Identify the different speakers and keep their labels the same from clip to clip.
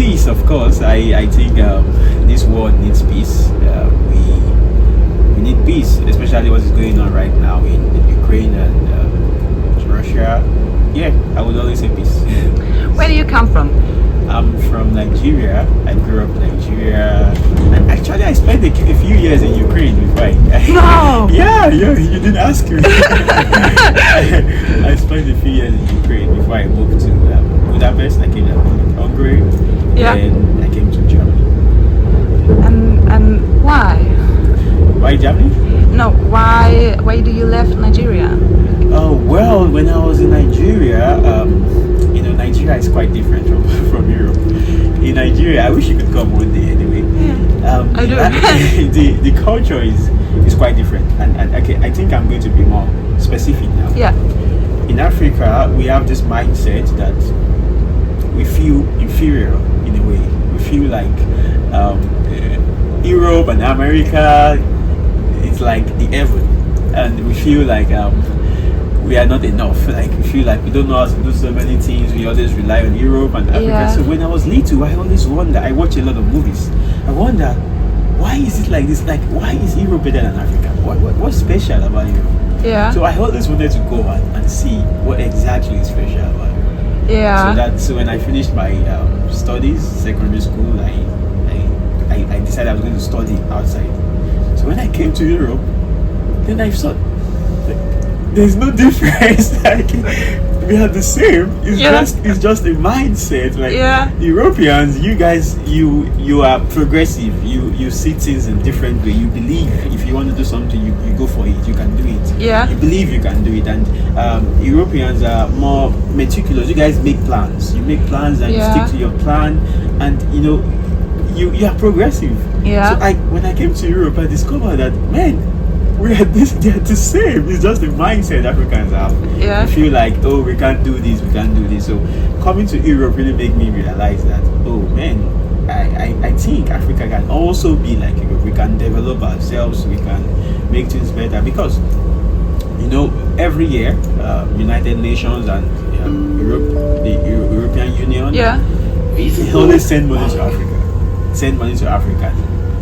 Speaker 1: peace, of course. I think this world needs peace. We need peace, especially what is going on right now in Ukraine and Russia. Yeah, I would always say peace.
Speaker 2: Where do you come from?
Speaker 1: I'm from Nigeria. I grew up in Nigeria. And actually, I spent a few years in Ukraine before
Speaker 2: No.
Speaker 1: Yeah, you didn't ask me. I spent a few years in Ukraine before I moved to Budapest. I came to Hungary.
Speaker 2: Yeah.
Speaker 1: And I came to Germany.
Speaker 2: And why?
Speaker 1: Why Germany?
Speaker 2: No, why do you left Nigeria?
Speaker 1: Oh, well, when I was in Nigeria, Nigeria is quite different from Europe. In Nigeria, I wish you could come one day anyway.
Speaker 2: Yeah, I do.
Speaker 1: The culture is quite different, and okay, I think I'm going to be more specific now.
Speaker 2: Yeah.
Speaker 1: In Africa, we have this mindset that we feel inferior in a way. We feel like Europe and America, it's like the heaven, and we feel like we are not enough. Like we feel like we don't know how to do so many things. We always rely on Europe and Africa.
Speaker 2: Yeah.
Speaker 1: So when I was little, I always wonder. I watch a lot of movies. I wonder, why is it like this? Like, why is Europe better than Africa? What's special about Europe?
Speaker 2: Yeah.
Speaker 1: So I always wanted to go and see what exactly is special about Europe.
Speaker 2: Yeah.
Speaker 1: So when I finished my studies, secondary school, I decided I was going to study outside. So when I came to Europe, then I saw there's no difference. Like we are the same. It's just a mindset. Like Europeans, you guys, you are progressive. You see things in different way. You believe if you want to do something, you go for it. You can do it.
Speaker 2: Yeah.
Speaker 1: You believe you can do it. And Europeans are more meticulous. You guys make plans. You make plans and you stick to your plan. And you are progressive.
Speaker 2: Yeah.
Speaker 1: So when I came to Europe, I discovered that they're the same. It's just the mindset Africans have.
Speaker 2: Yeah.
Speaker 1: We feel like, oh, we can't do this, we can't do this. So coming to Europe really made me realize that, oh man, I think Africa can also be like Europe. We can develop ourselves, we can make things better because every year United Nations and the European Union they always send money to Africa,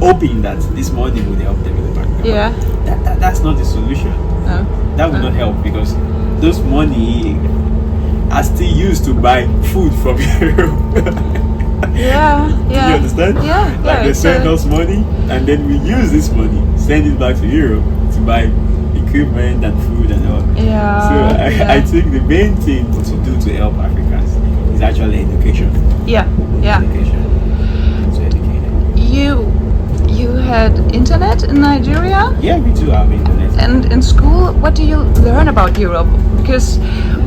Speaker 1: hoping that this money will help develop Africa.
Speaker 2: Yeah.
Speaker 1: That's not the solution.
Speaker 2: No.
Speaker 1: That will not help because those money are still used to buy food from Europe.
Speaker 2: Yeah.
Speaker 1: You understand?
Speaker 2: Yeah.
Speaker 1: Like they send us money and then we use this money, send it back to Europe to buy equipment and food and all.
Speaker 2: Yeah.
Speaker 1: So I think the main thing to do to help Africans is actually education.
Speaker 2: Yeah.
Speaker 1: Education. To educate them.
Speaker 2: You had internet in Nigeria?
Speaker 1: Yeah, we do have internet.
Speaker 2: And in school, what do you learn about Europe? Because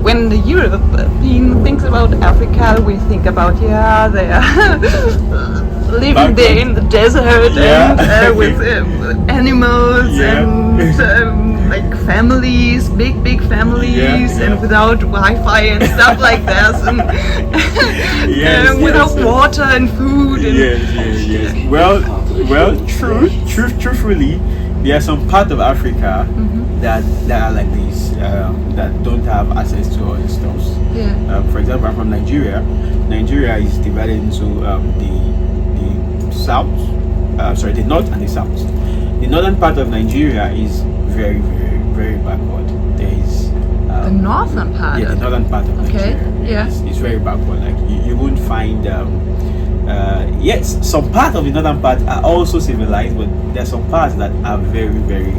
Speaker 2: when the European thinks about Africa, we think about they are living there in the desert and with animals and like families, big families, and without Wi-Fi and stuff like that, and without water and food. And
Speaker 1: Yes. Well, truthfully, there are some part of Africa that are like this, that don't have access to all these stuff.
Speaker 2: Yeah.
Speaker 1: For example, I'm from Nigeria. Nigeria is divided into the north and the south. The northern part of Nigeria is very, very, very backward. There is
Speaker 2: the northern part.
Speaker 1: Yeah, the northern part of Nigeria.
Speaker 2: Yeah.
Speaker 1: It's very backward. Like you won't find. Yes, some part of the northern part are also civilized, but there are some parts that are very, very,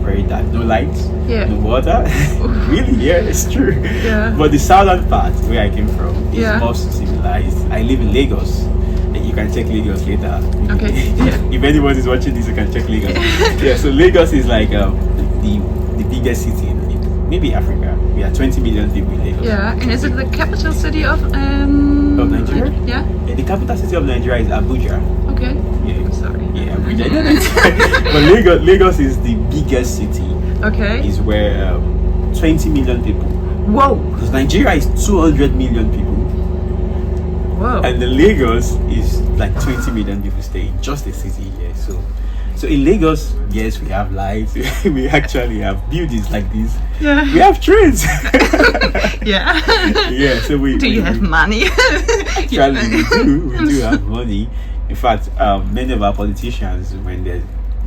Speaker 1: very dark. No lights, no water. Really, it's true.
Speaker 2: Yeah.
Speaker 1: But the southern part, where I came from, is more civilized. I live in Lagos. You can check Lagos later.
Speaker 2: Okay.
Speaker 1: If anyone is watching this, you can check Lagos. So Lagos is like the biggest city in maybe Africa. We are 20 million people in Lagos.
Speaker 2: Yeah, and is it the capital city of
Speaker 1: Nigeria?
Speaker 2: Yeah.
Speaker 1: The capital city of Nigeria is Abuja.
Speaker 2: Okay.
Speaker 1: Yeah.
Speaker 2: Sorry.
Speaker 1: Yeah, Abuja. But Lagos is the biggest city.
Speaker 2: Okay.
Speaker 1: Is where 20 million people.
Speaker 2: Whoa.
Speaker 1: Because Nigeria is 200 million people.
Speaker 2: Whoa.
Speaker 1: And the Lagos is like 20 million people stay in just the city here. So So in Lagos, yes, we have lights. We actually have buildings like this.
Speaker 2: Yeah.
Speaker 1: We have trains.
Speaker 2: Yeah.
Speaker 1: Yeah. So
Speaker 2: Do you have money?
Speaker 1: Actually, we do have money. In fact, many of our politicians, when they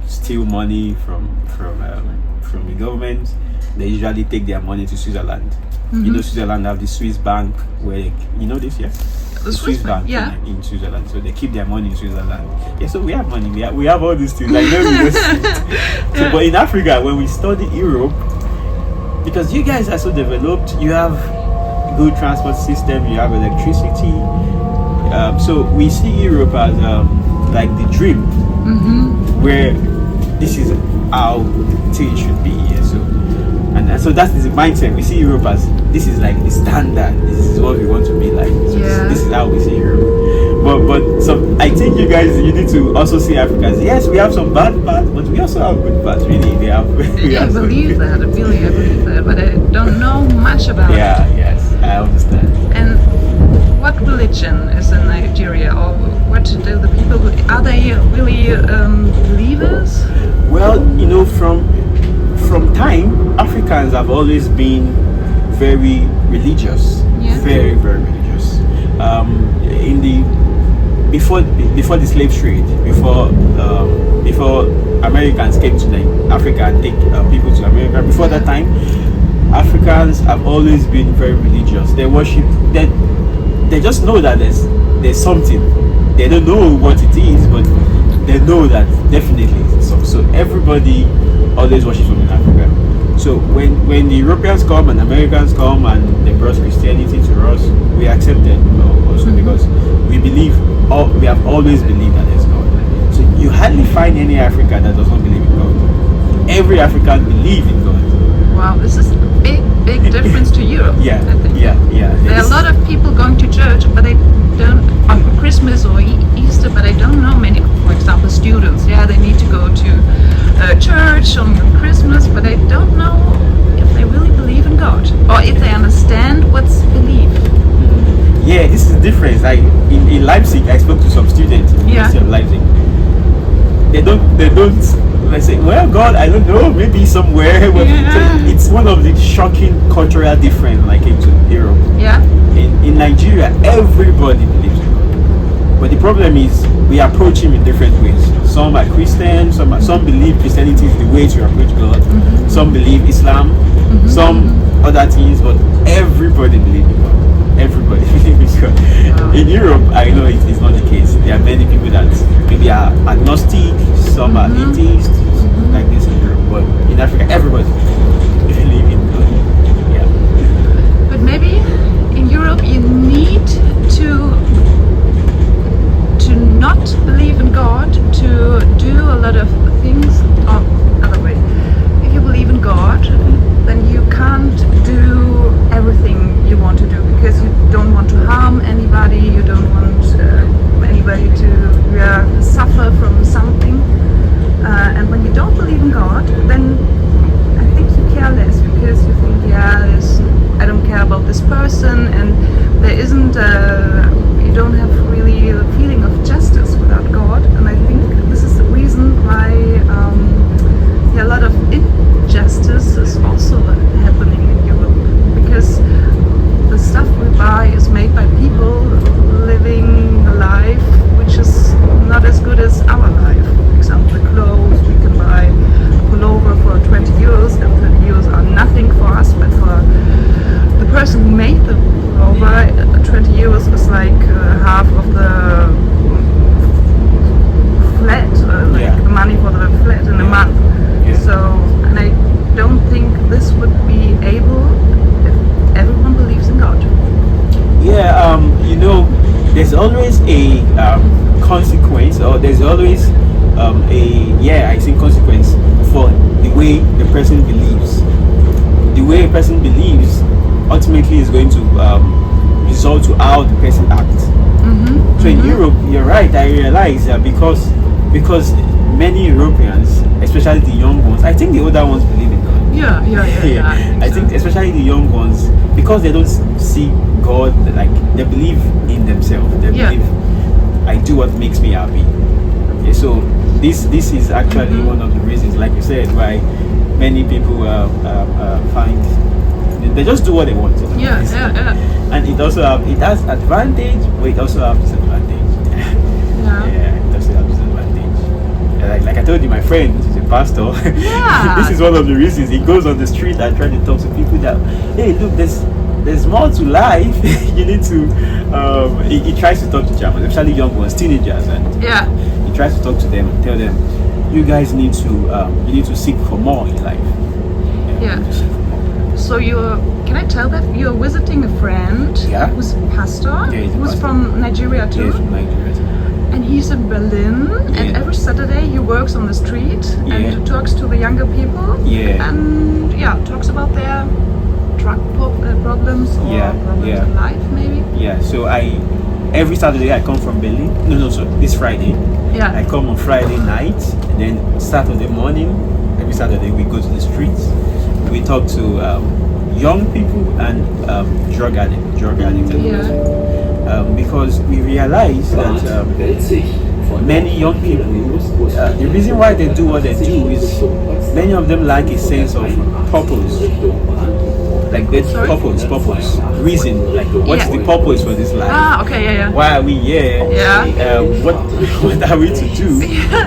Speaker 1: steal money from the government, they usually take their money to Switzerland. You know, Switzerland have the Swiss bank where you know this, yes.
Speaker 2: The Swiss bank, yeah.
Speaker 1: in Switzerland, so they keep their money in Switzerland. Yeah, so we have money. We have all these things. Like, so, but in Africa, when we study Europe, because you guys are so developed, you have good transport system, you have electricity. So we see Europe as like the dream, where this is how things should be. Yeah, so and so that is the mindset. We see Europe as this is like the standard. This is what we want to be like. So this is how we see Europe. But so I think you guys, you need to also see Africa as, yes, we have some bad parts, but we also have good parts. Really, we have.
Speaker 2: I believe that. Really, I believe that. But I don't know much about it.
Speaker 1: Yes, I understand.
Speaker 2: And what religion is in Nigeria, or what do the people? Are they really believers?
Speaker 1: Well, you know, from time, Africans have always been very religious.
Speaker 2: Yeah.
Speaker 1: Very, very religious. In the before the slave trade, before Americans came to Africa and take people to America, before that time, Africans have always been very religious. They worship. They just know that there's something. They don't know what it is, but they know that definitely it's some. So everybody always worships in Africa. So when the Europeans come and Americans come and they brought Christianity to us, we accept it also because we have always believed that there's God. So you hardly find any African that does not believe in God. Every African believes in God.
Speaker 2: Wow, this is a big difference to Europe.
Speaker 1: Yeah,
Speaker 2: I think.
Speaker 1: yeah.
Speaker 2: There are a lot of people going to church, but they don't on Christmas or Easter, but I don't know many. For example, students. Yeah, they need to go to church on Christmas, but I don't know if they really believe in God or if they understand what's belief.
Speaker 1: Yeah, this is the difference. In Leipzig, I spoke to some students in the University of Leipzig. They don't. I say, well, God, I don't know, maybe somewhere. But it's one of the shocking cultural difference when I came to Europe.
Speaker 2: Yeah.
Speaker 1: In Nigeria, everybody believes in God. But the problem is we approach Him in different ways. Some are Christian, some believe Christianity is the way to approach God. Some believe Islam, some other things, but everybody believes in God. Everybody believes in God. In Europe, I know it's not the case. There are many people that maybe are agnostic, some are atheists, like this in Europe. But in Africa, everybody believes in God. Yeah.
Speaker 2: But maybe in Europe you need to not believe in God to do a lot of things. Or other way, if you believe in God, then you can't do everything you want to do because you don't want to harm anybody. You don't want anybody to suffer from something. And when you don't believe in God, then I think you care less because you think, I don't care about this person, and there isn't. You don't have really a feeling of justice without God, and I think this is the reason why a lot of injustice is also happening in Europe, because the stuff we buy is made by people living a life which is not as good as our life. For example, the clothes we can buy a pullover for 20 euros, and 20 euros are nothing for us, but for the person who made the pullover, 20 euros is like half of the flat, the money for the flat in a month. So, and I don't think this would be able if everyone believes in God.
Speaker 1: Yeah, there's always a consequence, or there's always consequence for the way the person believes. The way a person believes ultimately is going to result to how the person acts. So in Europe, you're right, I realize that because many Europeans, especially the young ones, I think the older ones believe in God.
Speaker 2: Yeah.
Speaker 1: I think especially the young ones, because they don't see God, like they believe in themselves. They believe I do what makes me happy. Okay, so this is actually one of the reasons, like you said, why many people find they just do what they want.
Speaker 2: Yeah,
Speaker 1: And it has advantage, but it also has disadvantage.
Speaker 2: yeah.
Speaker 1: It also has disadvantage. Like I told you, my friend is a pastor.
Speaker 2: Yeah.
Speaker 1: This is one of the reasons he goes on the street and tries to talk to people that, hey, look, there's more to life. You need to. He tries to talk to Germans, especially young ones, teenagers, and he tries to talk to them and tell them, you guys need to seek for more in life.
Speaker 2: Yeah.
Speaker 1: You need to seek for more.
Speaker 2: So can I tell that you're visiting a friend
Speaker 1: Yeah.
Speaker 2: who's a pastor,
Speaker 1: Yeah, he's a
Speaker 2: who's
Speaker 1: pastor.
Speaker 2: from Nigeria too,
Speaker 1: Yes, from Nigeria.
Speaker 2: and he's in Berlin, and
Speaker 1: Yeah.
Speaker 2: every Saturday he works on the street
Speaker 1: Yeah.
Speaker 2: and talks to the younger people,
Speaker 1: Yeah.
Speaker 2: and talks about their drug problems or
Speaker 1: Yeah,
Speaker 2: problems
Speaker 1: yeah.
Speaker 2: in life maybe.
Speaker 1: Yeah, so every Saturday I come from Berlin. No, so this Friday. I
Speaker 2: Yeah.
Speaker 1: come on Friday night, and then Saturday morning, every Saturday we go to the streets. We talk to young people and drug addicts. Because we realize that many young people, the reason why they do what they do is many of them lack a sense of purpose. Like there's
Speaker 2: Sorry?
Speaker 1: purpose, reason. Like what's
Speaker 2: Yeah.
Speaker 1: the purpose for this life?
Speaker 2: Okay, yeah.
Speaker 1: Why are we here?
Speaker 2: Yeah.
Speaker 1: What are we to do?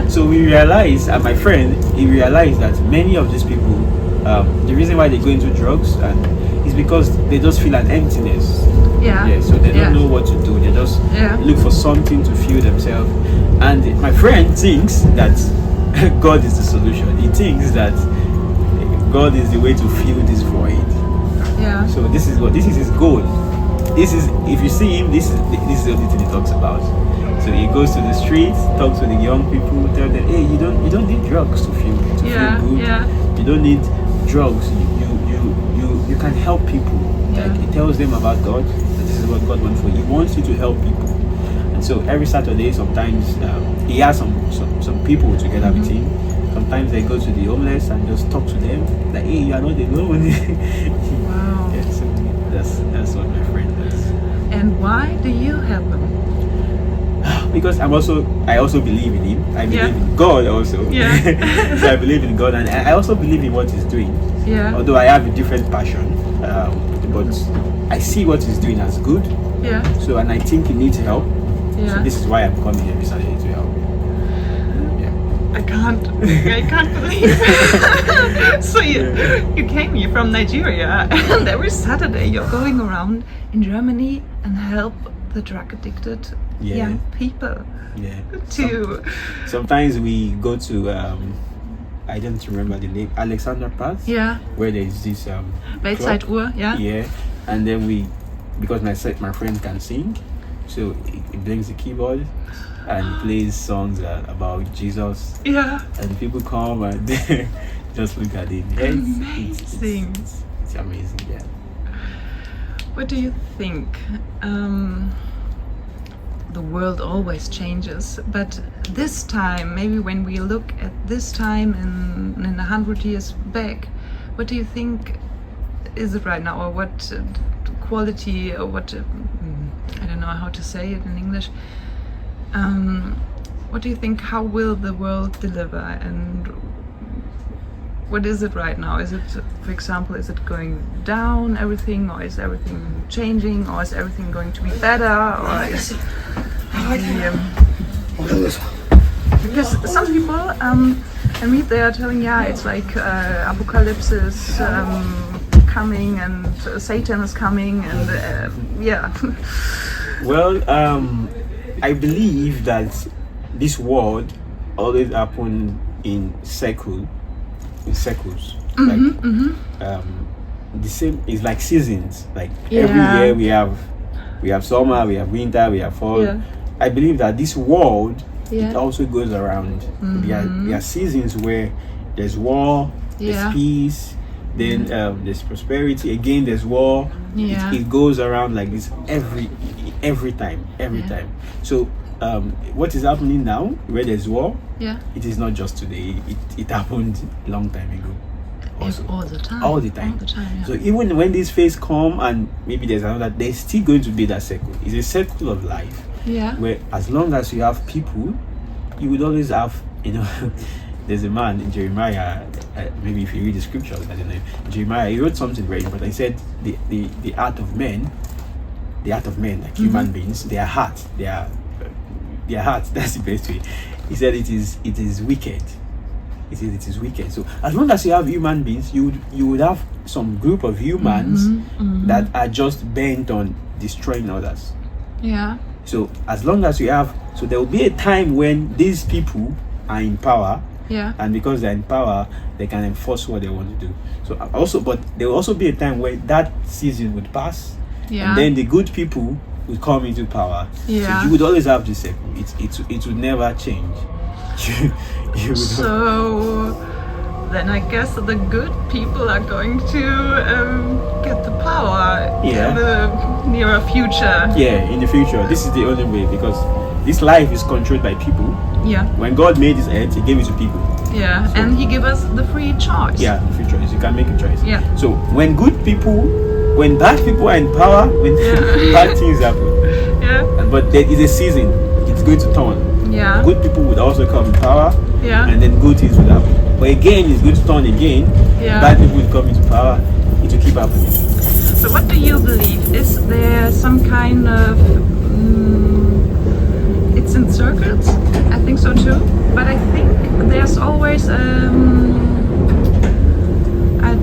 Speaker 1: So we realized, and my friend, he realized that many of these people, the reason why they go into drugs is because they just feel an emptiness.
Speaker 2: Yeah.
Speaker 1: So they
Speaker 2: Yeah.
Speaker 1: don't know what to do. They just
Speaker 2: Yeah.
Speaker 1: look for something to fuel themselves. And my friend thinks that God is the solution. He thinks that God is the way to fill this void.
Speaker 2: Yeah.
Speaker 1: So this is his goal. This is, if you see him, this is the only thing he talks about. So he goes to the streets, talks to the young people, tell them, hey, you don't need drugs to feel good.
Speaker 2: Yeah.
Speaker 1: You don't need drugs. You can help people.
Speaker 2: Yeah.
Speaker 1: Like he tells them about God. That this is what God wants for you. He wants you to help people. And so every Saturday, sometimes he has some people together with him. Sometimes they go to the homeless and just talk to them. Like, hey, you are not alone.
Speaker 2: Wow.
Speaker 1: Yeah, so that's what my friend does.
Speaker 2: And why do you help them?
Speaker 1: Because I also believe in him. I believe
Speaker 2: Yeah.
Speaker 1: in God also.
Speaker 2: Yeah.
Speaker 1: So I believe in God, and I also believe in what he's doing.
Speaker 2: Yeah.
Speaker 1: Although I have a different passion, but I see what he's doing as good.
Speaker 2: Yeah.
Speaker 1: So, and I think he needs help. So
Speaker 2: Yeah.
Speaker 1: this is why I'm coming every Saturday to help. Yeah.
Speaker 2: I can't believe. So you came here from Nigeria, and every Saturday you're going around in Germany and help the drug addicted
Speaker 1: Yeah.
Speaker 2: young people
Speaker 1: Yeah.
Speaker 2: to.
Speaker 1: Sometimes we go to I don't remember the name, Alexanderplatz,
Speaker 2: Yeah.
Speaker 1: where there is this
Speaker 2: Weltzeituhr. Yeah.
Speaker 1: Yeah, and then because my friend can sing, so he brings the keyboard and plays songs about Jesus,
Speaker 2: Yeah.
Speaker 1: and people come and just look at it. Yeah,
Speaker 2: Amazing.
Speaker 1: it's amazing. Yeah.
Speaker 2: What do you think? The world always changes, but this time, maybe when we look at this time in 100 years back, what do you think is it right now, or what quality, or what I don't know how to say it in English. What do you think? How will the world deliver, and what is it right now? Is it, for example, is it going down everything, or is everything changing, or is everything going to be better, or is because some people I mean, they are telling, it's like apocalypse is coming, and Satan is coming, and
Speaker 1: Well, I believe that this world always happen in circles. The same is like seasons. Like every year we have summer, we have winter, we have fall.
Speaker 2: Yeah.
Speaker 1: I believe that this world
Speaker 2: Yeah.
Speaker 1: it also goes around. There are seasons where there's war,
Speaker 2: Yeah.
Speaker 1: there's peace, then there's prosperity. Again, there's war.
Speaker 2: Yeah.
Speaker 1: It goes around like this every time. So what is happening now, where there's war, it is not just today. It happened a long time ago. Also.
Speaker 2: All the time.
Speaker 1: All the time.
Speaker 2: Yeah.
Speaker 1: So even when this phase come and maybe there's another, there's still going to be that circle. It's a circle of life
Speaker 2: Yeah.
Speaker 1: where as long as you have people, you would always have you know, there's a man in Jeremiah. Maybe if you read the scriptures, I don't know. Jeremiah, he wrote something very important. He said the art of men, like human beings, their heart. That's the best way. He said it is wicked. He said it is wicked. So as long as you have human beings, you would have some group of humans that are just bent on destroying others.
Speaker 2: Yeah.
Speaker 1: So as long as you have, so there will be a time when these people are in power.
Speaker 2: Yeah.
Speaker 1: And because they're in power, they can enforce what they want to do. So also, but there will also be a time where that season would pass.
Speaker 2: Yeah.
Speaker 1: And then the good people would come into power.
Speaker 2: Yeah.
Speaker 1: So you would always have this circle. It would never change. You would
Speaker 2: So then I guess the good people are going to get the power
Speaker 1: Yeah.
Speaker 2: in the nearer future.
Speaker 1: Yeah, in the future, this is the only way, because this life is controlled by people.
Speaker 2: Yeah.
Speaker 1: When God made this earth, He gave it to people.
Speaker 2: Yeah.
Speaker 1: So-
Speaker 2: And he gave us the free choice.
Speaker 1: Yeah, free choice. You can make a choice.
Speaker 2: Yeah.
Speaker 1: So when bad people are in power, when bad things happen,
Speaker 2: Yeah.
Speaker 1: but there is a season. It's going to turn.
Speaker 2: Yeah.
Speaker 1: Good people would also come in power,
Speaker 2: Yeah.
Speaker 1: and then good things would happen. But again, it's going to turn again.
Speaker 2: Yeah.
Speaker 1: Bad people will come into power. It will keep happening.
Speaker 2: So what do you believe? Is there some kind of it's in circles? I think so too. But I think there's always a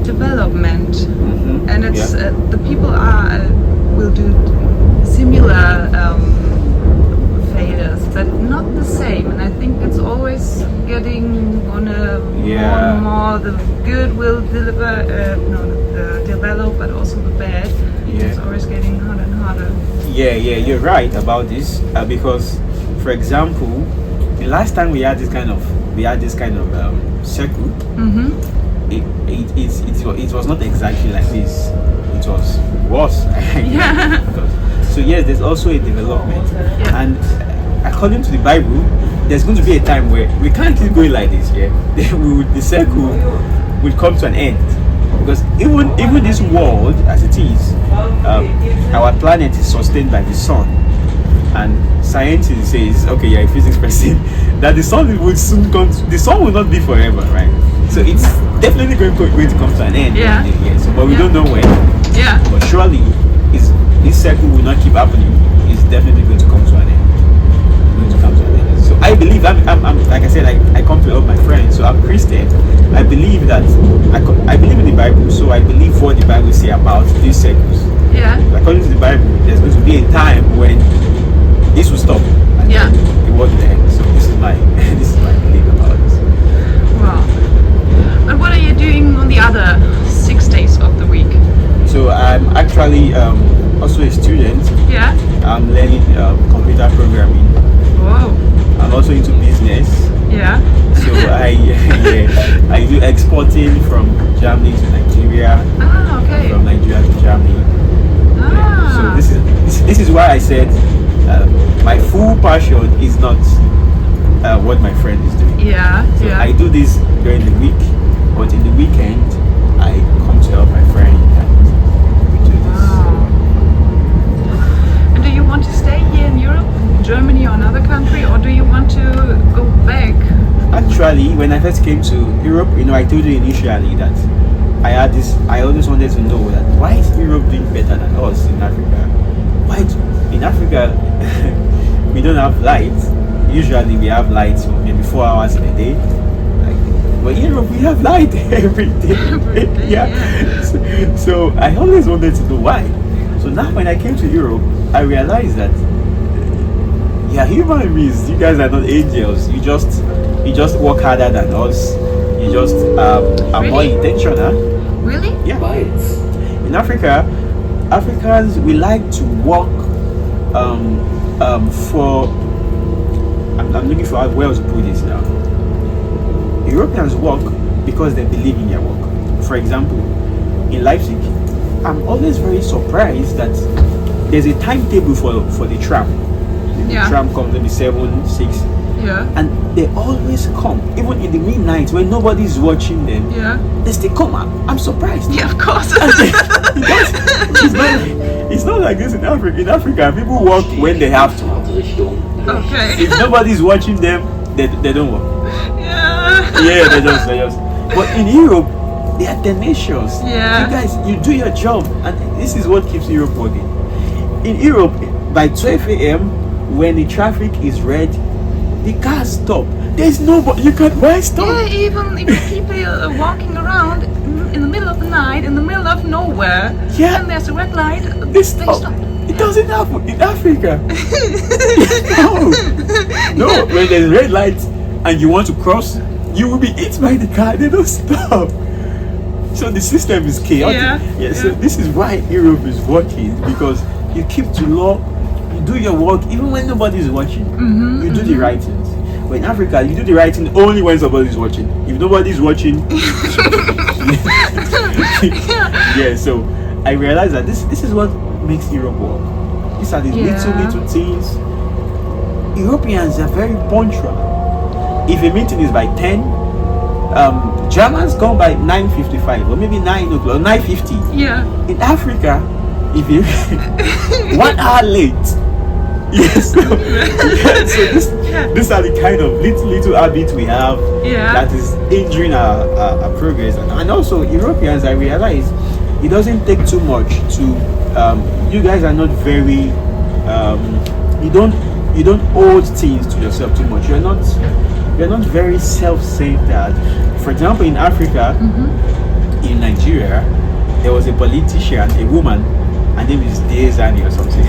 Speaker 2: development, and it's
Speaker 1: Yeah.
Speaker 2: the people will do similar failures, but not the same. And I think it's always getting on a more and more. The good will develop, but also the bad.
Speaker 1: Yeah.
Speaker 2: It's always getting harder and harder.
Speaker 1: Yeah, you're right about this, because, for example, the last time we had this kind of circle, it was not exactly like this. It was worse.
Speaker 2: Yeah.
Speaker 1: So yes, there's also a development,
Speaker 2: Yeah.
Speaker 1: and according to the Bible, there's going to be a time where we can't keep going like this. Yeah, the circle will come to an end, because even this world as it is, our planet is sustained by the sun, and scientists says, okay, you're a physics person, that the sun will soon come. The sun will not be forever, right? So it's definitely going to come to an end.
Speaker 2: Yeah.
Speaker 1: So, but we
Speaker 2: Yeah.
Speaker 1: don't know when.
Speaker 2: Yeah.
Speaker 1: But surely, this cycle will not keep happening. It's definitely going to come to an end. Going to come to an end. So I believe, I'm like I said, I come to help my friends. So I'm Christian. I believe that I believe in the Bible. So I believe what the Bible say about these cycles.
Speaker 2: Yeah.
Speaker 1: According to the Bible, there's going to be a time when this will stop. And
Speaker 2: Yeah.
Speaker 1: the world will end. So this is my belief about this.
Speaker 2: Wow. And what are you doing on the other 6 days of the week?
Speaker 1: So I'm actually also a student.
Speaker 2: Yeah.
Speaker 1: I'm learning computer programming.
Speaker 2: Whoa.
Speaker 1: I'm also into business.
Speaker 2: Yeah.
Speaker 1: So I do exporting from Germany to Nigeria,
Speaker 2: Ah, okay.
Speaker 1: from Nigeria to Germany.
Speaker 2: Ah.
Speaker 1: So this is why I said my full passion is not what my friend is doing.
Speaker 2: Yeah.
Speaker 1: So
Speaker 2: Yeah.
Speaker 1: I do this during the week, but in the weekend I come to help my friend and we do this.
Speaker 2: Wow. And do you want to stay here in Europe, Germany or another country, or do you want to go back?
Speaker 1: Actually, when I first came to Europe, I told you initially that I always wanted to know that why is Europe doing better than us in Africa? Why in Africa we don't have light? Usually we have light for maybe 4 hours in a day. But in Europe we have light every day.
Speaker 2: Every day,
Speaker 1: Yeah. So I always wanted to know why. So now when I came to Europe, I realized that human beings, you guys are not angels. You just work harder than us. You just are more
Speaker 2: Really?
Speaker 1: intentional.
Speaker 2: Really?
Speaker 1: Yeah. In Africa, Africans, we like to work for. I'm looking for where else to put this now. Europeans work because they believe in their work. For example, in Leipzig, I'm always very surprised that there's a timetable for the tram. The
Speaker 2: Yeah.
Speaker 1: tram comes maybe 7, 6,
Speaker 2: Yeah.
Speaker 1: and they always come, even in the midnight when nobody's watching them.
Speaker 2: Yeah.
Speaker 1: They still come. I'm surprised.
Speaker 2: Yeah, of course.
Speaker 1: It's not like this in Africa. In Africa, people work when they have to.
Speaker 2: Okay.
Speaker 1: If nobody's watching them, they don't work. Yeah, they just. But in Europe, they are tenacious.
Speaker 2: Yeah.
Speaker 1: You guys, you do your job, and this is what keeps Europe working. In Europe, by 12 a.m., when the traffic is red, the cars stop. There's nobody. You can't. Why stop?
Speaker 2: Yeah, even people are walking around in the middle of the night, in the middle of nowhere,
Speaker 1: Yeah.
Speaker 2: and there's a red light,
Speaker 1: They
Speaker 2: they
Speaker 1: stop.
Speaker 2: stop.
Speaker 1: It doesn't happen in Africa. No, no. When there's red light and you want to cross, you will be hit by the car. They don't stop. So the system is chaotic.
Speaker 2: Yeah,
Speaker 1: So
Speaker 2: yeah.
Speaker 1: this is why Europe is working, because you keep to law, you do your work even when nobody is watching. You do the right things. But in Africa, you do the right thing only when somebody is watching. If nobody is watching, yeah. So I realized that this is what makes Europe work. These are the little things. Europeans are very punctual. If a meeting is by 10, Germans come by 9:55 or maybe 9 o'clock, 9:50.
Speaker 2: Yeah.
Speaker 1: In Africa, if you 1 hour late, yes. So these are the kind of little habits we have
Speaker 2: Yeah.
Speaker 1: that is hindering our progress. And also Europeans, I realize it doesn't take too much to. You guys are not very. You don't hold things to yourself too much. You're not very self-centered. For example, in Africa, in Nigeria, there was a politician, a woman, her name is Diezani or something.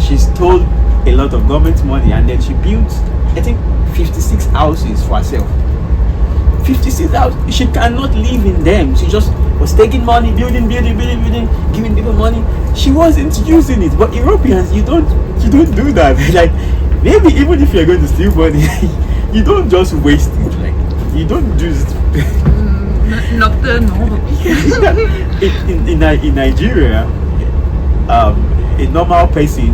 Speaker 1: she stole a lot of government money, and then she built, I think, 56 houses for herself. 56 houses. She cannot live in them. She just was taking money, building, giving people money. She wasn't using it. But Europeans, you don't do that. Like, maybe even if you're going to steal money, you don't just waste it. Like, you don't just.
Speaker 2: Not the normal people.
Speaker 1: in Nigeria, a normal person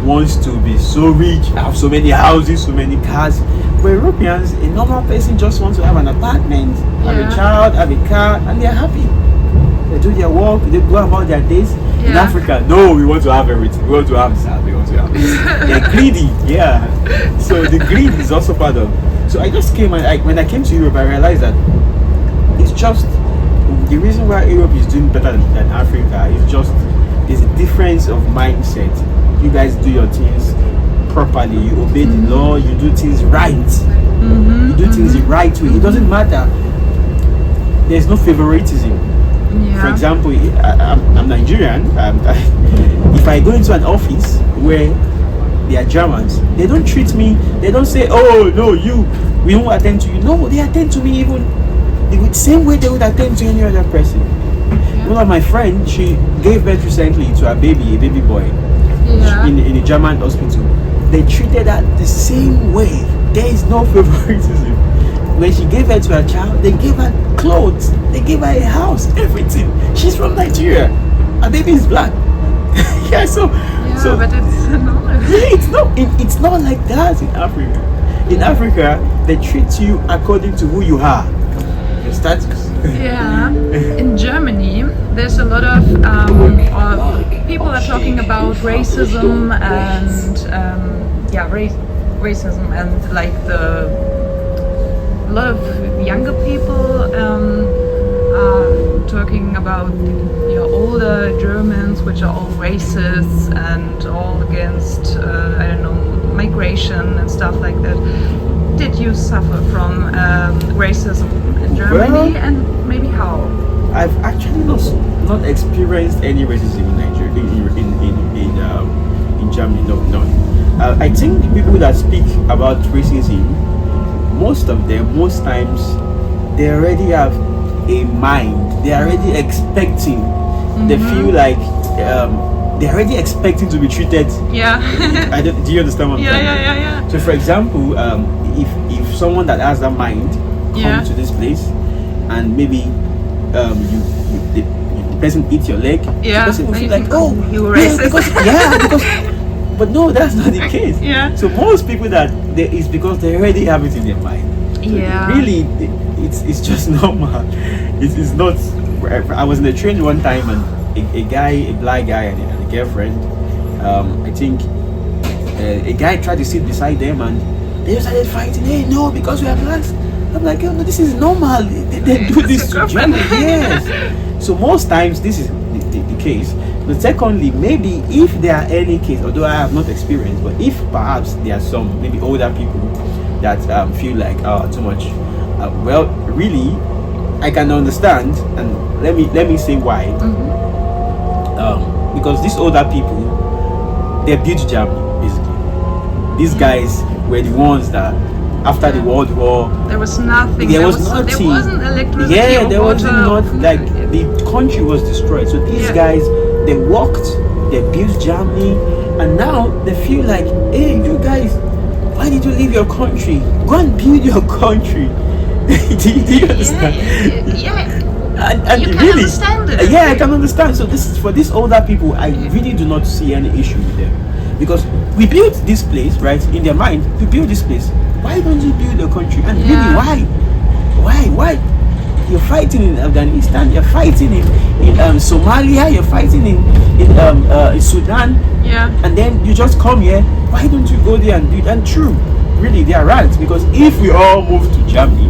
Speaker 1: wants to be so rich, have so many houses, so many cars. But Europeans, a normal person just wants to have an apartment, have a child, have a car, and they're happy. They do their work, they go about their days. In
Speaker 2: Yeah.
Speaker 1: Africa, no, we want to have everything. We want to have that, we want to have this. They're greedy, yeah. So the greed is also part of. So I just came, and when I came to Europe, I realized that it's just the reason why Europe is doing better than Africa is just there's a difference of mindset. You guys do your things properly, you obey the law, you do things right. You do things the right way. It doesn't matter. There's no favoritism.
Speaker 2: Yeah.
Speaker 1: For example, I'm Nigerian. If I go into an office where they are Germans, they don't treat me. They don't say, "Oh no, we won't attend to you." No, they attend to me even the same way they would attend to any other person. One of my friends, she gave birth recently to a baby boy, in a German hospital. They treated her the same way. There is no favoritism. When she gave birth to her child, they gave her clothes, they gave her a house, everything. She's from Nigeria. Her baby is black. So
Speaker 2: but it's normal.
Speaker 1: it's not like that in Africa. In Africa, they treat you according to who you are, your status.
Speaker 2: Yeah, in Germany, there's a lot of people are talking about racism and racism and like a lot of younger people are talking about older Germans, which are all racist and all against I don't know, migration and stuff like that. Did you suffer from racism in Germany, and maybe how?
Speaker 1: I've actually not experienced any racism in Nigeria, in Germany. No, none. I think people that speak about racism, most times, they already have a mind. They are already expecting. They feel like they're already expecting to be treated.
Speaker 2: Yeah.
Speaker 1: Do you understand what I'm saying?
Speaker 2: Yeah.
Speaker 1: So, for example, if someone that has that mind comes to this place, and maybe the person eats your leg, the person will feel like, oh,
Speaker 2: you were racist.
Speaker 1: because but no, that's not the case.
Speaker 2: Yeah.
Speaker 1: So most people it's because they already have it in their mind. So really, it's just normal. It's not. I was in a train one time, and a black guy and a girlfriend. I think a guy tried to sit beside them, and They just started fighting. Hey, no, because we have lands. I'm like, oh, no, this is normal. They do
Speaker 2: It's
Speaker 1: this
Speaker 2: a
Speaker 1: to
Speaker 2: girlfriend.
Speaker 1: Germany. Yes. So most times this is the case. But secondly, maybe if there are any case, although I have not experienced, but if perhaps there are some maybe older people that feel like too much, well, really, I can understand, and let me say why. Because these older people, they built Germany basically. These guys were the ones that after the World War,
Speaker 2: There was nothing.
Speaker 1: there was nothing.
Speaker 2: There wasn't electricity.
Speaker 1: Yeah,
Speaker 2: or
Speaker 1: there
Speaker 2: water.
Speaker 1: wasn't not like the country was destroyed. So these
Speaker 2: Yeah.
Speaker 1: guys, they worked, they built Germany, and now they feel like, hey, you guys, why did you leave your country? Go and build your country. do you understand?
Speaker 2: Yeah.
Speaker 1: And
Speaker 2: You can
Speaker 1: really,
Speaker 2: understand it.
Speaker 1: yeah, I can understand. So this is for these older people. I really do not see any issue with them, because we built this place, right? In their mind, we built this place. Why don't you build a country? And really,
Speaker 2: Yeah.
Speaker 1: why? You're fighting in Afghanistan. You're fighting in Somalia. You're fighting in Sudan.
Speaker 2: Yeah.
Speaker 1: And then you just come here. Why don't you go there and build? And true, really, they are right, because if we all move to Germany,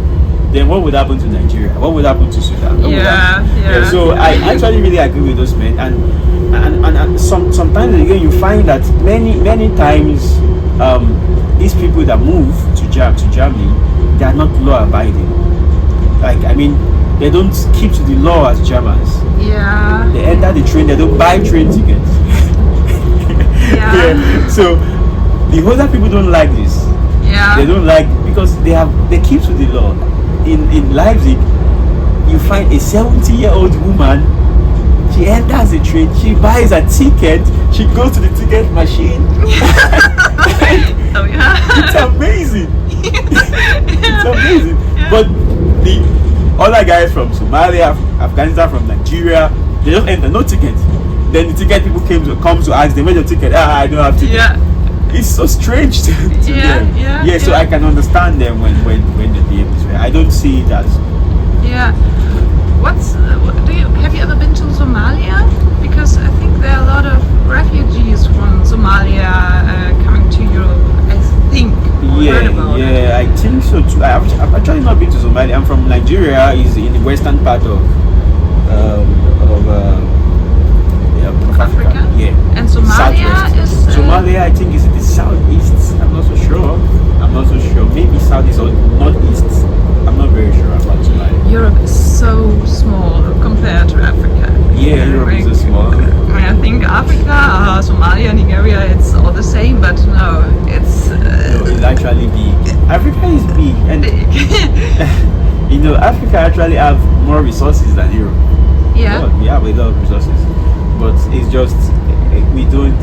Speaker 1: then what would happen to Nigeria? What would happen to Sudan? What would
Speaker 2: Yeah,
Speaker 1: happen?
Speaker 2: yeah.
Speaker 1: So I actually really agree with those men, and sometimes again you find that many times these people that move to Germany, they are not law abiding. Like, I mean, they don't keep to the law as Germans.
Speaker 2: Yeah.
Speaker 1: They enter the train, they don't buy train tickets.
Speaker 2: Yeah.
Speaker 1: So the older people don't like this.
Speaker 2: Yeah.
Speaker 1: They don't like, because they keep to the law. In Leipzig, you find a 70-year-old woman. She enters the train, she buys a ticket, she goes to the ticket machine.
Speaker 2: Oh yeah.
Speaker 1: It's amazing. It's amazing.
Speaker 2: Yeah.
Speaker 1: But the other guys from Somalia, Afghanistan, from Nigeria, they just enter, no ticket. Then the ticket people come to ask them, where's your ticket? I don't have ticket.
Speaker 2: Yeah.
Speaker 1: It's so strange to
Speaker 2: Yeah,
Speaker 1: them.
Speaker 2: yeah,
Speaker 1: So
Speaker 2: yeah.
Speaker 1: I can understand them when they behave this way. I don't see it as
Speaker 2: Yeah. Have you ever been to Somalia? Because I think there are a lot of refugees from Somalia coming to Europe. I think. Or heard about it.
Speaker 1: I think so too. I've actually not been to Somalia. I'm from Nigeria. Is in the western part of
Speaker 2: Africa?
Speaker 1: Yeah.
Speaker 2: And Somalia
Speaker 1: Southwest.
Speaker 2: is.
Speaker 1: Somalia, I think, is in the southeast. I'm not so sure. Maybe southeast or northeast. I'm not very sure about Somalia.
Speaker 2: Europe is so small compared to Africa.
Speaker 1: Yeah, Europe is so small.
Speaker 2: I think Africa, Somalia, Nigeria, it's all the same, but no, it's
Speaker 1: No, it's actually big. Africa is big, and
Speaker 2: big.
Speaker 1: Africa actually have more resources than Europe.
Speaker 2: Yeah.
Speaker 1: God, we have a lot of resources, but it's just we don't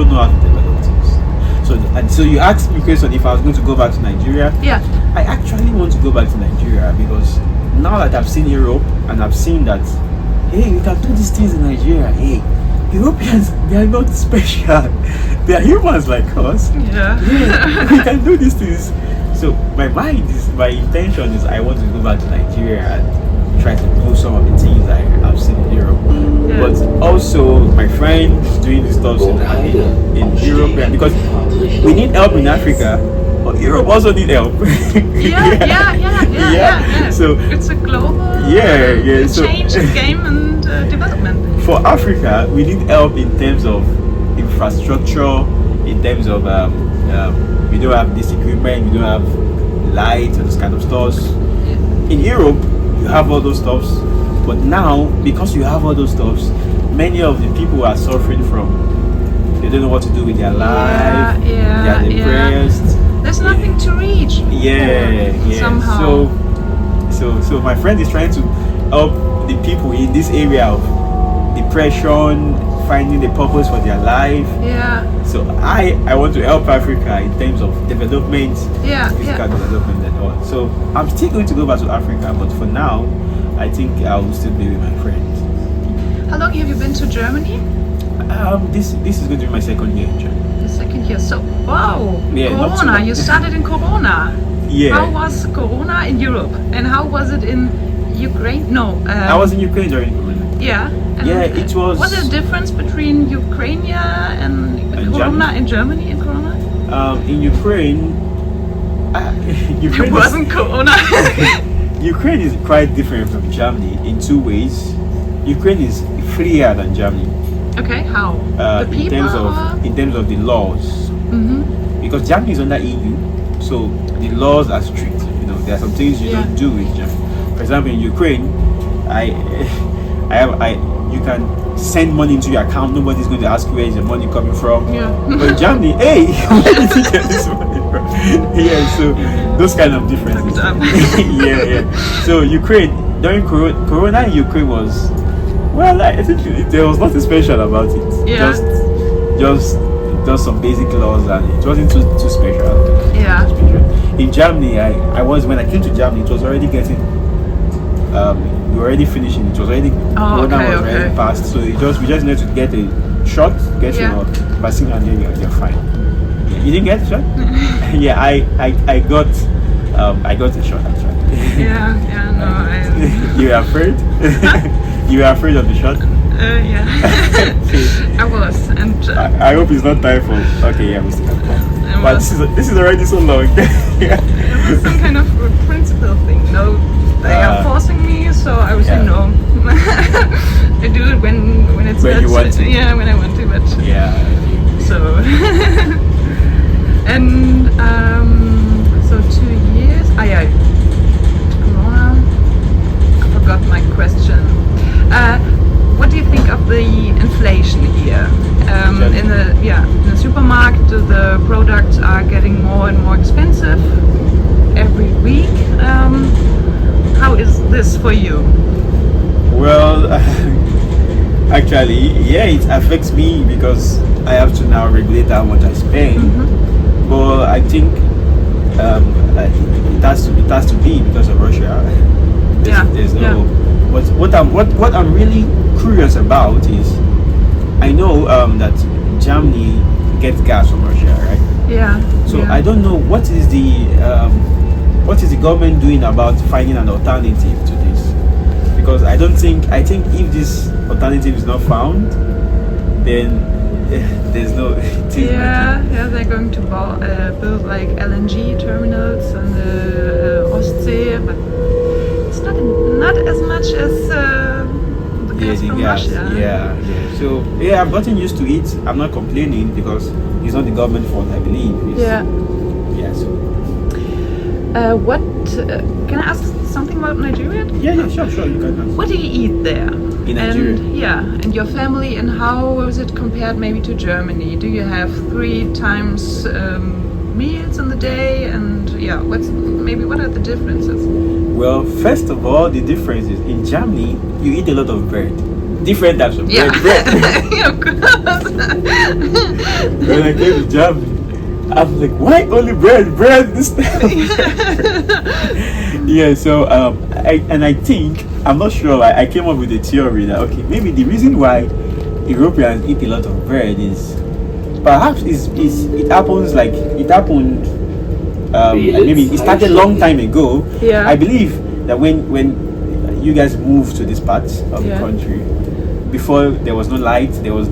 Speaker 1: know how to develop things. So you asked me a question if I was going to go back to Nigeria.
Speaker 2: Yeah.
Speaker 1: I actually want to go back to Nigeria, because now that I've seen Europe and I've seen that, hey, we can do these things in Nigeria. Hey, Europeans, they are not special. They are humans like us.
Speaker 2: Yeah.
Speaker 1: Yeah, we can do these things. So my intention is I want to go back to Nigeria and try to do some of the things I've seen in Europe.
Speaker 2: Yeah.
Speaker 1: But also my friend is doing the stuff in Europe, because we need help in Africa, but Europe also need help.
Speaker 2: Yeah.
Speaker 1: So
Speaker 2: it's a global
Speaker 1: so
Speaker 2: change in game and development.
Speaker 1: for Africa, we need help in terms of infrastructure, in terms of we don't have this equipment, we don't have lights and this kind of stuff. In Europe, you have all those stuffs, but now because you have all those stuffs, many of the people are suffering from, they don't know what to do with their life. They are depressed.
Speaker 2: There's nothing to reach. Somehow.
Speaker 1: So my friend is trying to help the people in this area of depression, finding the purpose for their life.
Speaker 2: Yeah.
Speaker 1: So I want to help Africa in terms of development, physical development and all. So I'm still going to go back to Africa, but for now, I think I will still be with my friend.
Speaker 2: How long have you been to Germany?
Speaker 1: This is going to be my second year in Germany.
Speaker 2: The second year. So wow.
Speaker 1: Yeah, not too
Speaker 2: Corona.
Speaker 1: long.
Speaker 2: You started in Corona.
Speaker 1: Yeah.
Speaker 2: How was Corona in Europe, and how was it in Ukraine? No.
Speaker 1: I was in Ukraine during Corona.
Speaker 2: Yeah. And
Speaker 1: Yeah, it was.
Speaker 2: Was there a difference between Ukraine and
Speaker 1: And
Speaker 2: Corona in Germany, in Corona?
Speaker 1: In Ukraine,
Speaker 2: It
Speaker 1: Ukraine
Speaker 2: wasn't Corona.
Speaker 1: Ukraine is quite different from Germany in two ways. Ukraine is freer than Germany
Speaker 2: Okay, how? The
Speaker 1: in
Speaker 2: people
Speaker 1: terms
Speaker 2: or?
Speaker 1: of the laws, because Germany is under EU, so the laws are strict. You know, there are some things you
Speaker 2: Yeah.
Speaker 1: don't do in Germany. For example, in Ukraine, you can send money into your account. Nobody's going to ask you where is your money coming from.
Speaker 2: Yeah.
Speaker 1: But in Germany, hey, where did you get this money from? Yeah, so those kind of differences.
Speaker 2: Hooked up.
Speaker 1: Yeah. So Ukraine, during Corona in Ukraine was, well, I think there was nothing special about it.
Speaker 2: Yeah.
Speaker 1: Just some basic laws, and it wasn't too special.
Speaker 2: Yeah.
Speaker 1: In Germany, when I came to Germany, it was already getting, we were already finishing. It was already Corona was already passed. So we just need to get a shot, get your vaccine, and then you're fine. Yeah, you didn't get the shot? Yeah, I got a shot actually.
Speaker 2: Yeah, no,
Speaker 1: You were afraid? You were afraid of the shot?
Speaker 2: yeah. I was, and
Speaker 1: I hope it's not time for. Okay, yeah, we still have time.
Speaker 2: it
Speaker 1: But
Speaker 2: was,
Speaker 1: this is already so long. Yeah.
Speaker 2: it was some kind of principle thing. No, they are forcing me, so I was saying no. I do it when it's
Speaker 1: When
Speaker 2: not,
Speaker 1: you want to.
Speaker 2: Yeah, when I want to, but
Speaker 1: Yeah.
Speaker 2: so and so 2 years. Yeah, Corona. I forgot my question. What do you think of the inflation here? In the supermarket, the products are getting more and more expensive every week. How is this for you?
Speaker 1: Well, actually, yeah, it affects me because I have to now regulate how much I spend. But I think it has to be because of Russia. There's no. What I'm really curious about is, I know that Germany gets gas from Russia, right?
Speaker 2: Yeah.
Speaker 1: So
Speaker 2: yeah.
Speaker 1: I don't know what is the government doing about finding an alternative to this, because I think if this alternative is not found, then there's no.
Speaker 2: Yeah, they're going to build like LNG terminals on the Ostsee, but it's not as much as the gas
Speaker 1: the
Speaker 2: from
Speaker 1: gas.
Speaker 2: Russia.
Speaker 1: Yeah. So I've gotten used to it. I'm not complaining because it's not the government fault, I believe.
Speaker 2: Yeah.
Speaker 1: So.
Speaker 2: What can I ask something about Nigeria?
Speaker 1: Yeah, sure, you can ask.
Speaker 2: What do you eat there?
Speaker 1: In Nigeria?
Speaker 2: And your family, and how is it compared maybe to Germany? Do you have 3 times meals in the day? And what are the differences?
Speaker 1: Well, first of all, the difference is in Germany you eat a lot of bread, different types of bread.
Speaker 2: Yeah, of course.
Speaker 1: When I came to Germany, I was like, why only bread this time? Yeah, so I think, I'm not sure, I came up with a theory that maybe the reason why Europeans eat a lot of bread is perhaps it happened maybe it started a long time ago.
Speaker 2: Yeah.
Speaker 1: I believe that when you guys moved to this part of the country, before there was no light, there was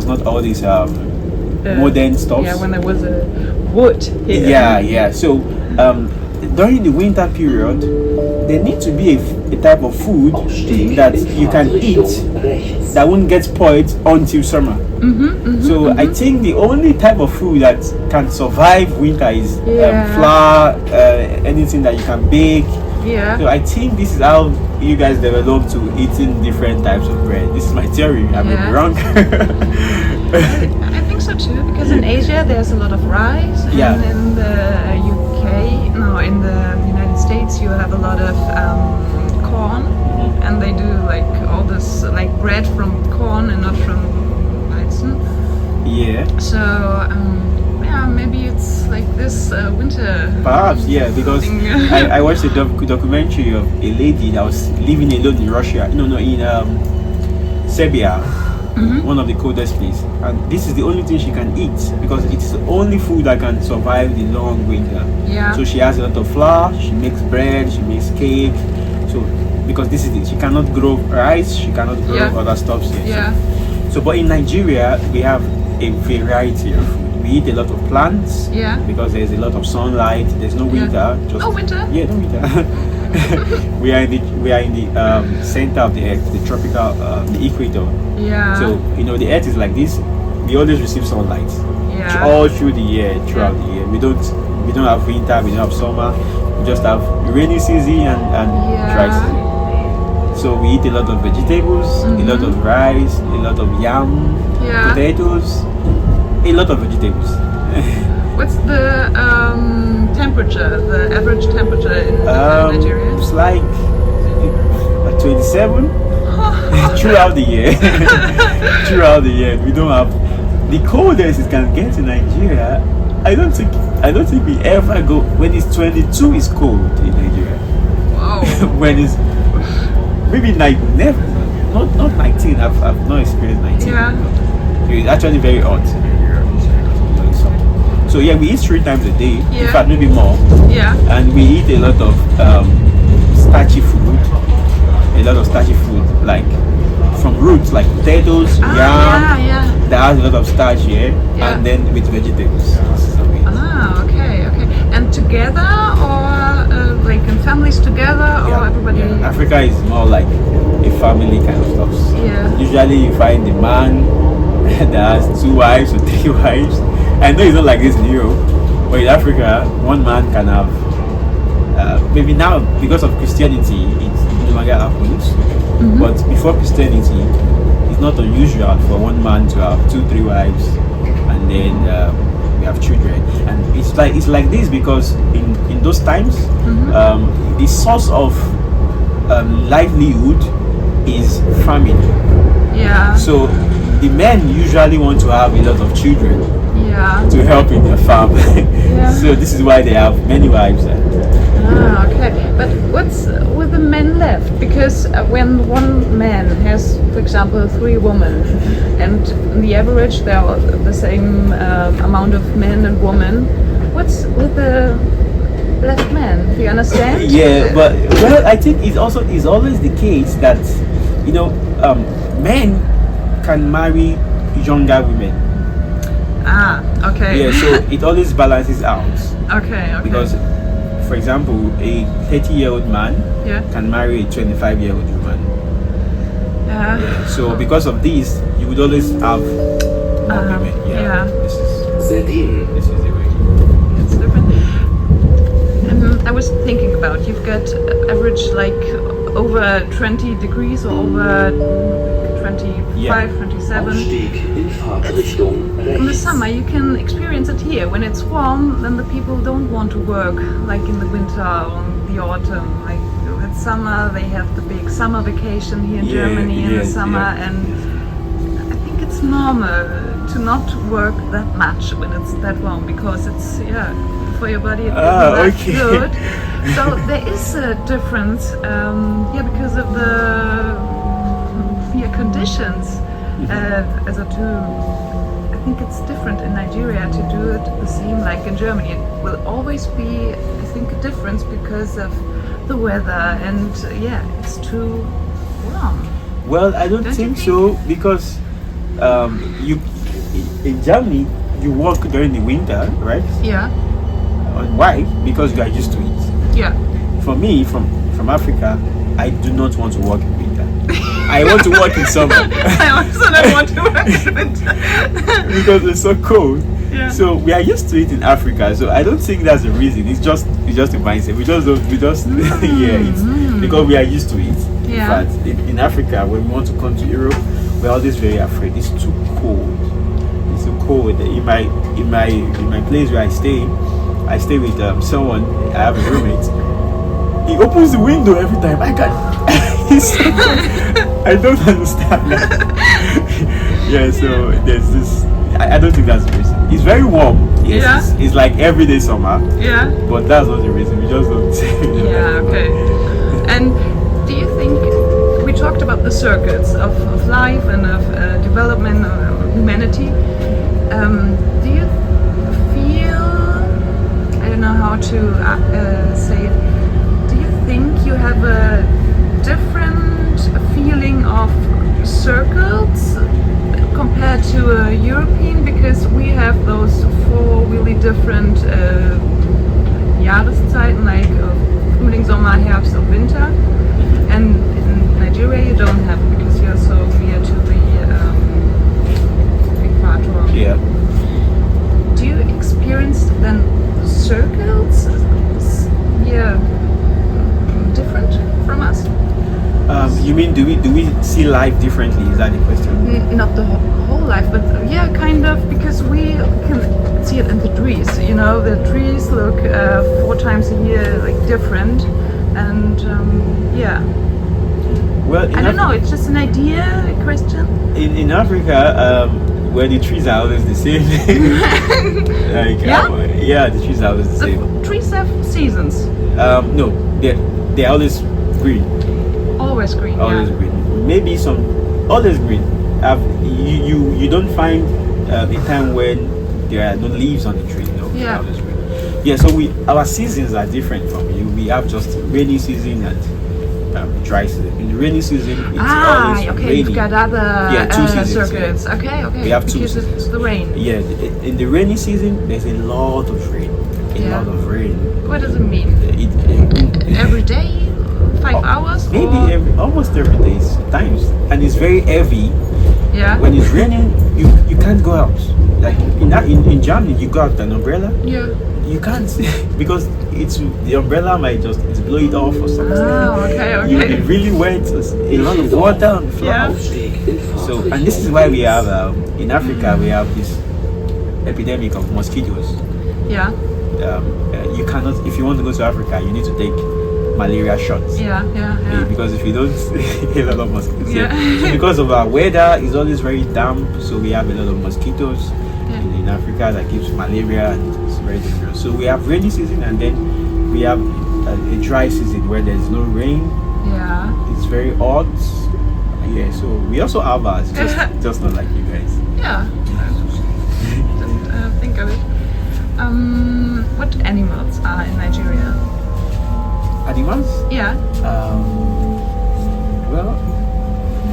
Speaker 1: not all these modern stuff.
Speaker 2: Yeah, when there was a wood here.
Speaker 1: Yeah. So during the winter period, there needs to be a type of food that you can eat that won't get spoiled until summer. So I think the only type of food that can survive winter is flour, anything that you can bake.
Speaker 2: Yeah.
Speaker 1: So I think this is how you guys develop to eating different types of bread. This is my theory. I may be wrong.
Speaker 2: I think so too, because in Asia there's a lot of rice, and in the in the United States you have a lot of corn, and they do like all this like bread from corn and not from Weizen.
Speaker 1: Yeah.
Speaker 2: So maybe it's like this winter.
Speaker 1: Perhaps, because I watched a documentary of a lady that was living alone in Russia. In Serbia. One of the coldest places, and this is the only thing she can eat because it's the only food that can survive the long winter.
Speaker 2: Yeah.
Speaker 1: So she has a lot of flour, she makes bread, she makes cake. So because this is it, she cannot grow rice, she cannot grow other stuff here.
Speaker 2: Yeah.
Speaker 1: So but in Nigeria we have a variety of food. We eat a lot of plants
Speaker 2: Yeah.
Speaker 1: because there's a lot of sunlight. There's no winter. Just,
Speaker 2: No winter?
Speaker 1: Yeah, no winter. we are in the center of the earth, the tropical, the equator.
Speaker 2: Yeah.
Speaker 1: So the earth is like this. We always receive sunlight
Speaker 2: yeah.
Speaker 1: all through the year, throughout the year. We don't have winter. We don't have summer. We just have rainy season and dry season. So we eat a lot of vegetables, a lot of rice, a lot of yam,
Speaker 2: Yeah.
Speaker 1: potatoes, a lot of vegetables.
Speaker 2: What's the temperature, the average temperature in Nigeria?
Speaker 1: It's like 27 throughout the year. Throughout the year, we don't have the coldest it can get in Nigeria. I don't think we ever go when it's 22 is cold in Nigeria.
Speaker 2: Wow.
Speaker 1: When it's maybe never, not 19. I've not experienced 19.
Speaker 2: Yeah.
Speaker 1: It's actually very hot. So yeah, we eat 3 times a day. In
Speaker 2: Yeah.
Speaker 1: fact, maybe more.
Speaker 2: Yeah.
Speaker 1: And we eat a lot of starchy food. A lot of starchy food, like from roots, like potatoes, yam.
Speaker 2: Yeah.
Speaker 1: That has a lot of starch here,
Speaker 2: Yeah.
Speaker 1: and then with vegetables. So
Speaker 2: Okay. And together, or like in families together, or everybody?
Speaker 1: yeah. Africa is more like a family kind of stuff.
Speaker 2: Yeah.
Speaker 1: Usually you find the man that has 2 wives or 3 wives. I know it's not like this in Europe, but in Africa, one man can have. Maybe now because of Christianity, it no longer happens. But before Christianity, it's not unusual for one man to have 2-3 wives, and then we have children. And it's like this because in those times, the source of livelihood is farming.
Speaker 2: Yeah.
Speaker 1: So the men usually want to have a lot of children
Speaker 2: Yeah.
Speaker 1: to help in their farm.
Speaker 2: Yeah.
Speaker 1: So this is why they have many wives.
Speaker 2: Okay. But what's with the men left? Because when one man has, for example, 3 women, and on the average there are the same amount of men and women, what's with the left man? Do you understand?
Speaker 1: Yeah, but well, I think it also is always the case that men can marry younger women.
Speaker 2: Okay.
Speaker 1: Yeah, so it always balances out
Speaker 2: Okay.
Speaker 1: because, for example, a 30-year-old man
Speaker 2: Yeah.
Speaker 1: can marry a 25-year-old woman.
Speaker 2: Yeah.
Speaker 1: So because of this, you would always have more women.
Speaker 2: yeah.
Speaker 1: This is
Speaker 3: ZE.
Speaker 1: the way.
Speaker 2: It's different. I was thinking about you've got average like over 20 degrees or over 25, 27.
Speaker 3: Ausstieg in Fahrtrichtung
Speaker 2: In the
Speaker 3: rechts.
Speaker 2: summer you can experience it here. When it's warm, then the people don't want to work like in the winter or in the autumn. Like with summer, they have the big summer vacation here in Germany in the summer, and I think it's normal to not work that much when it's that warm because it's for your body it isn't that
Speaker 1: Okay.
Speaker 2: good. So there is a difference, because of the conditions as a tool. I think it's different in Nigeria to do it the same like in Germany. It will always be, I think, a difference because of the weather and it's too warm.
Speaker 1: Well, I don't
Speaker 2: Don't you
Speaker 1: think
Speaker 2: think?
Speaker 1: so because you in Germany you work during the winter, right?
Speaker 2: Yeah,
Speaker 1: And why? Because you are used to it.
Speaker 2: yeah.
Speaker 1: For me, from Africa, I do not want to work in winter. I want to work in summer
Speaker 2: I also don't want to work in winter.
Speaker 1: because it's so cold.
Speaker 2: Yeah.
Speaker 1: So we are used to it in Africa. So I don't think that's the reason. It's just a mindset. We just it's because we are used to it.
Speaker 2: Yeah.
Speaker 1: In fact, in Africa, when we want to come to Europe, we're always very afraid. It's too cold. It's too cold. In my place where I stay with someone. I have a roommate. He opens the window every time. I can't. It's so cold. I don't understand. So there's this. I don't think that's the reason. It's very warm. Yes,
Speaker 2: Yeah.
Speaker 1: it's like everyday summer,
Speaker 2: Yeah.
Speaker 1: but that's not the reason. We just don't.
Speaker 2: Yeah, okay. And do you think we talked about the circuits of life and of development of humanity? Do you feel, I don't know how to say it, do you think you have a different feeling of circles compared to a European, because we have those four really different Jahreszeiten, like Frühling, Sommer, Herbst, and Winter. And in Nigeria you don't have it because you're so near to the equator.
Speaker 1: Yeah.
Speaker 2: Do you experience then circles? Yeah, different from us?
Speaker 1: You mean do we see life differently? Is that the question?
Speaker 2: Not the whole life, but yeah, kind of, because we can see it in the trees. You know, the trees look 4 times a year like different, and yeah.
Speaker 1: Well,
Speaker 2: I don't know. It's just an idea, a question.
Speaker 1: In Africa, where the trees are always the same. Like
Speaker 2: Yeah?
Speaker 1: the trees are always the same.
Speaker 2: The trees have seasons.
Speaker 1: No, they're always green.
Speaker 2: Always green.
Speaker 1: Always
Speaker 2: yeah.
Speaker 1: green. Maybe some always green. You don't find a time when there are no leaves on the tree. No, they're
Speaker 2: Yeah.
Speaker 1: always green. Yeah. So our seasons are different from you. We have just rainy season and dry season. In the rainy season, it's always
Speaker 2: okay.
Speaker 1: rainy.
Speaker 2: You've got other
Speaker 1: 2 seasons.
Speaker 2: circuits. Okay.
Speaker 1: We have 2
Speaker 2: because
Speaker 1: seasons.
Speaker 2: it's the rain.
Speaker 1: Yeah, in the rainy season, there's a lot of rain.
Speaker 2: Yeah.
Speaker 1: Lot of rain.
Speaker 2: What does it mean?
Speaker 1: It
Speaker 2: Every day, 5 hours?
Speaker 1: maybe
Speaker 2: or?
Speaker 1: almost every day times, and it's very heavy.
Speaker 2: Yeah.
Speaker 1: When it's raining, you can't go out. Like in Germany, you go out with an umbrella.
Speaker 2: Yeah.
Speaker 1: You can't because the umbrella might just blow it off or something.
Speaker 2: Oh, okay.
Speaker 1: You'll be really wet. There's a lot of water on the floor.
Speaker 2: Yeah.
Speaker 3: Aufstieg in
Speaker 1: So, and this is why we have in Africa we have this epidemic of mosquitoes.
Speaker 2: Yeah.
Speaker 1: You cannot, if you want to go to Africa, you need to take malaria shots.
Speaker 2: Yeah.
Speaker 1: Because if you don't, a lot of mosquitoes.
Speaker 2: Yeah.
Speaker 1: So because of our weather, it's always very damp, so we have a lot of mosquitoes
Speaker 2: Yeah.
Speaker 1: in Africa that gives malaria, and it's very dangerous. So we have rainy season, and then we have a dry season where there's no rain.
Speaker 2: Yeah.
Speaker 1: It's very hot. Yeah. So we also have ours, just not like you guys.
Speaker 2: Yeah. Didn't think of it. What animals are in Nigeria?
Speaker 1: Animals?
Speaker 2: Yeah.
Speaker 1: Well,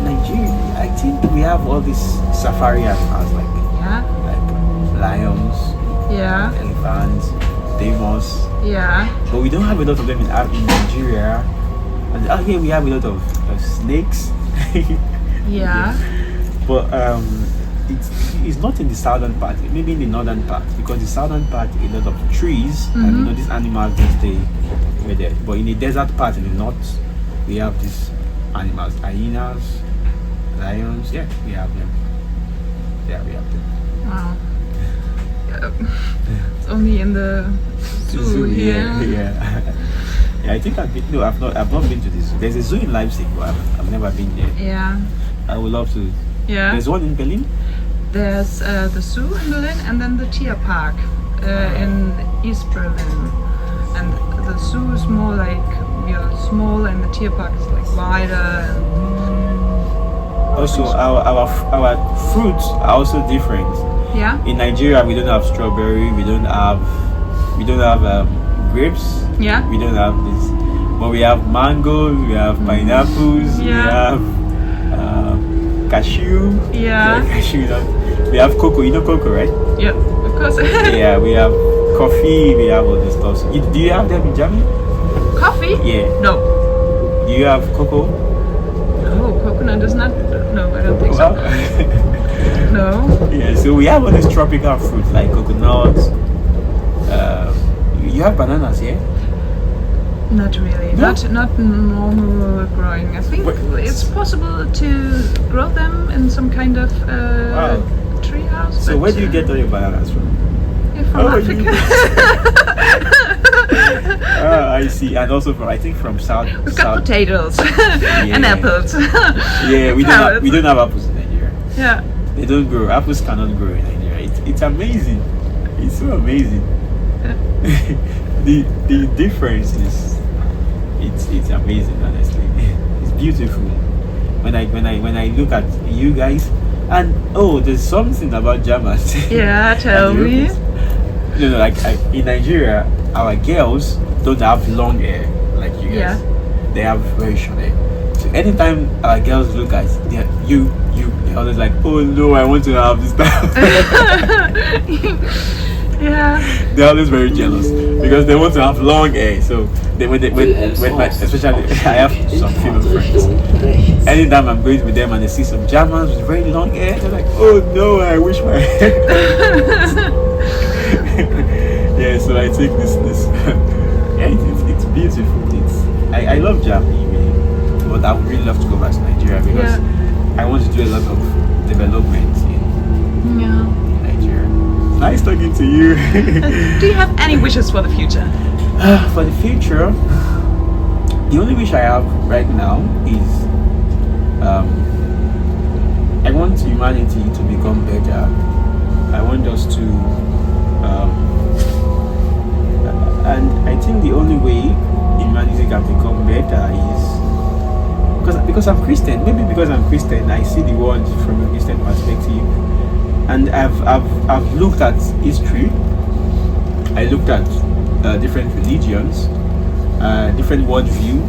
Speaker 1: Nigeria, I think we have all these safari animals
Speaker 2: Yeah.
Speaker 1: like lions,
Speaker 2: Yeah.
Speaker 1: elephants, demons,
Speaker 2: Yeah.
Speaker 1: but we don't have a lot of them in Nigeria. And out here we have a lot of snakes.
Speaker 2: Yeah.
Speaker 1: But it's not in the southern part, maybe in the northern part, because the southern part a lot of trees and these animals they stay where they. But in the desert part in the north, we have these animals, hyenas, lions. Yeah, we have them. Yeah, we have them.
Speaker 2: Wow. It's only in the zoo here.
Speaker 1: Yeah. Yeah, I think I've been. No, I've not been to this zoo. There's a zoo in Leipzig, but I've never been there.
Speaker 2: Yeah.
Speaker 1: I would love to.
Speaker 2: Yeah.
Speaker 1: There's one in Berlin.
Speaker 2: There's the zoo in Berlin, and then the Tierpark in East Berlin. And the zoo is more like small, and the Tierpark is like wider. And
Speaker 1: Also, our fruits are also different.
Speaker 2: yeah.
Speaker 1: In Nigeria, we don't have strawberry. We don't have grapes.
Speaker 2: Yeah.
Speaker 1: We don't have this, but we have mangoes. We have pineapples. We
Speaker 2: Yeah.
Speaker 1: have cashew.
Speaker 2: Yeah.
Speaker 1: Cashew. We have cocoa. You know cocoa, right?
Speaker 2: Yeah. Of course.
Speaker 1: Yeah. We have coffee. We have all this stuff. So, do you have them in Germany?
Speaker 2: Coffee?
Speaker 1: Yeah.
Speaker 2: No.
Speaker 1: Do you have cocoa?
Speaker 2: Oh, coconut is not. No, I don't think so.
Speaker 1: Well,
Speaker 2: No.
Speaker 1: yeah. So we have all these tropical fruits like coconuts. You have bananas, yeah?
Speaker 2: Not really.
Speaker 1: No?
Speaker 2: Not normal growing. I think
Speaker 1: But-
Speaker 2: it's possible to grow them in some kind of
Speaker 1: Wow.
Speaker 2: tree house.
Speaker 1: So
Speaker 2: but,
Speaker 1: where do you get all your bananas from?
Speaker 2: yeah, from
Speaker 1: Oh,
Speaker 2: Africa.
Speaker 1: I see, and also from from South.
Speaker 2: We've got
Speaker 1: South.
Speaker 2: potatoes and
Speaker 1: Yeah.
Speaker 2: apples.
Speaker 1: Yeah, we don't have apples in Nigeria.
Speaker 2: Yeah.
Speaker 1: They don't grow. Apples cannot grow in Nigeria. It's amazing. It's so amazing. the difference is it's amazing, honestly. It's beautiful. When I look at you guys, and there's something about Germans.
Speaker 2: Yeah, tell
Speaker 1: And
Speaker 2: me.
Speaker 1: Europeans. No, like in Nigeria, our girls don't have long hair like you guys.
Speaker 2: Yeah.
Speaker 1: They have very short hair. So anytime our girls look at you they're always like, oh no, I want to have this stuff.
Speaker 2: Yeah.
Speaker 1: They're always very jealous because they want to have long hair. So when especially I have some female friends. Anytime I'm going with them and they see some Germans with very long hair, they're like, oh no, I wish my hair. Yeah, so I take this yeah, it's beautiful. I love Germany really, but I would really love to go back to Nigeria because I want to do a lot of development in Nigeria. Nice talking to you.
Speaker 2: Do you have any wishes for the future?
Speaker 1: For the future, the only wish I have right now is I want humanity to become better. I want us to and I think the only way humanity can become better is because I'm Christian. Maybe because I'm Christian, I see the world from a Christian perspective, and I've looked at history. I looked at different religions, different worldview,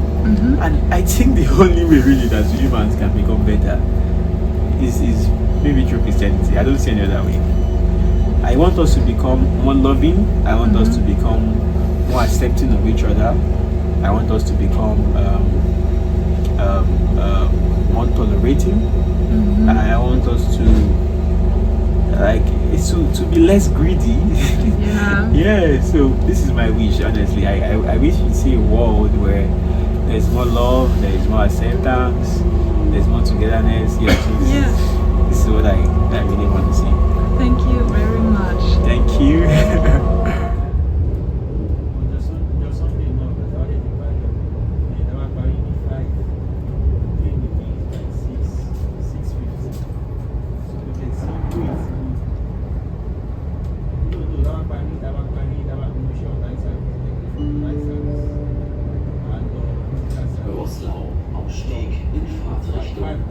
Speaker 1: and I think the only way really that humans can become better is maybe through Christianity. I don't see any other way. I want us to become more loving. I want us to become more accepting of each other. I want us to become more tolerating. And I want us to be less greedy. Yeah. So this is my wish. Honestly, I wish we see a world where there's more love, there is more acceptance, there's more togetherness. This is what I really want to see.
Speaker 2: Thank you very much.
Speaker 1: Thank you.
Speaker 3: Roslau, Ausstieg in Fahrtrichtung